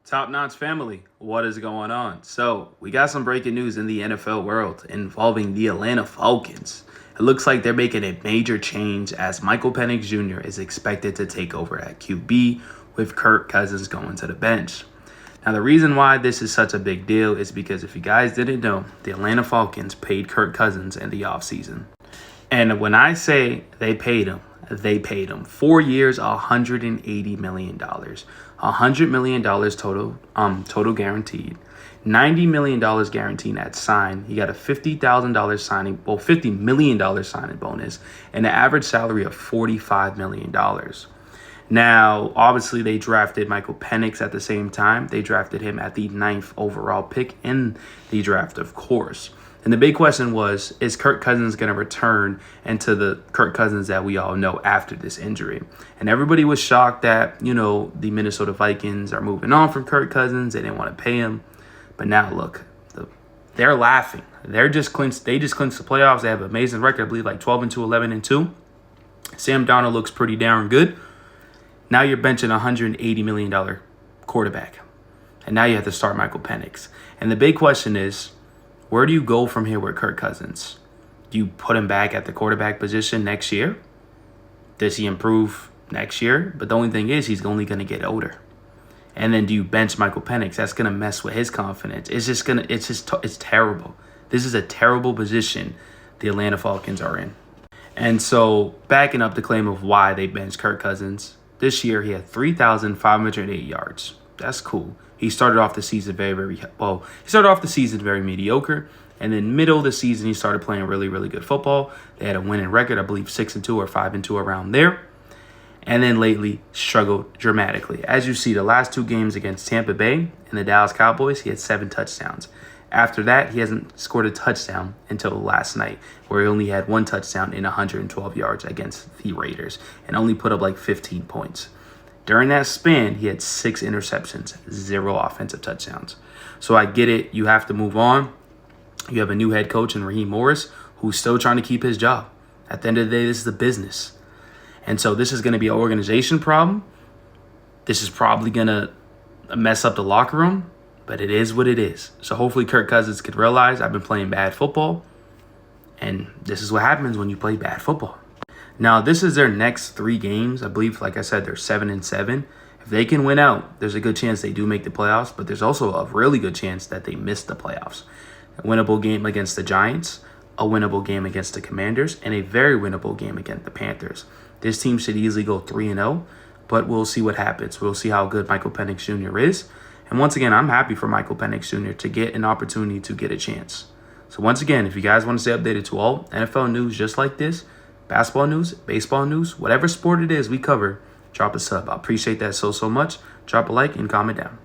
Top Notch family, what is going on? So, we got some breaking news in the NFL world involving the Atlanta Falcons. It looks like they're making a major change as MICHAEL Penix Jr. is expected to take over at QB with Kirk Cousins going to the bench. Now, the reason why this is such a big deal is because if you guys didn't know, the Atlanta Falcons paid Kirk Cousins in the offseason. And when I say they paid him 4 years, $180 million. $100 million total guaranteed. $90 million guaranteed at sign. He got a $50 million signing bonus and an average salary of $45 million. Now, obviously, they drafted MICHAEL Penix at the same time. They drafted him at the 9th overall pick in the draft, of course. And the big question was, is Kirk Cousins going to return into the Kirk Cousins that we all know after this injury? And everybody was shocked that, the Minnesota Vikings are moving on from Kirk Cousins. They didn't want to pay him. But now, look, they're laughing. They just clinched the playoffs. They have an amazing record, I believe, like 12-2, 11-2. Sam Darnold looks pretty darn good. Now you're benching a $180 million quarterback. And now you have to start MICHAEL Penix. And the big question is, where do you go from here with Kirk Cousins? Do you put him back at the quarterback position next year? Does he improve next year? But the only thing is he's only going to get older. And then do you bench MICHAEL Penix? That's going to mess with his confidence. It's terrible. This is a terrible position the Atlanta Falcons are in. And so backing up the claim of why they benched Kirk Cousins, this year he had 3,508 yards. That's cool. He started off the season very mediocre. And then middle of the season, he started playing really, really good football. They had a winning record, I believe 6-2 or 5-2 around there. And then lately struggled dramatically. As you see, the last two games against Tampa Bay and the Dallas Cowboys, he had 7 touchdowns. After that, he hasn't scored a touchdown until last night, where he only had 1 touchdown in 112 yards against the Raiders and only put up like 15 points. During that span, he had 6 interceptions, 0 offensive touchdowns. So I get it. You have to move on. You have a new head coach in Raheem Morris who's still trying to keep his job. At the end of the day, this is a business. And so this is going to be an organization problem. This is probably going to mess up the locker room, but it is what it is. So hopefully Kirk Cousins could realize I've been playing bad football, and this is what happens when you play bad football. Now, this is their next 3 games. I believe, like I said, they're 7-7. If they can win out, there's a good chance they do make the playoffs, but there's also a really good chance that they miss the playoffs. A winnable game against the Giants, a winnable game against the Commanders, and a very winnable game against the Panthers. This team should easily go 3-0, but we'll see what happens. We'll see how good MICHAEL Penix Jr. is. And once again, I'm happy for MICHAEL Penix Jr. to get an opportunity to get a chance. So once again, if you guys want to stay updated to all NFL news just like this, basketball news, baseball news, whatever sport it is we cover, drop a sub. I appreciate that so much. Drop a like and comment down.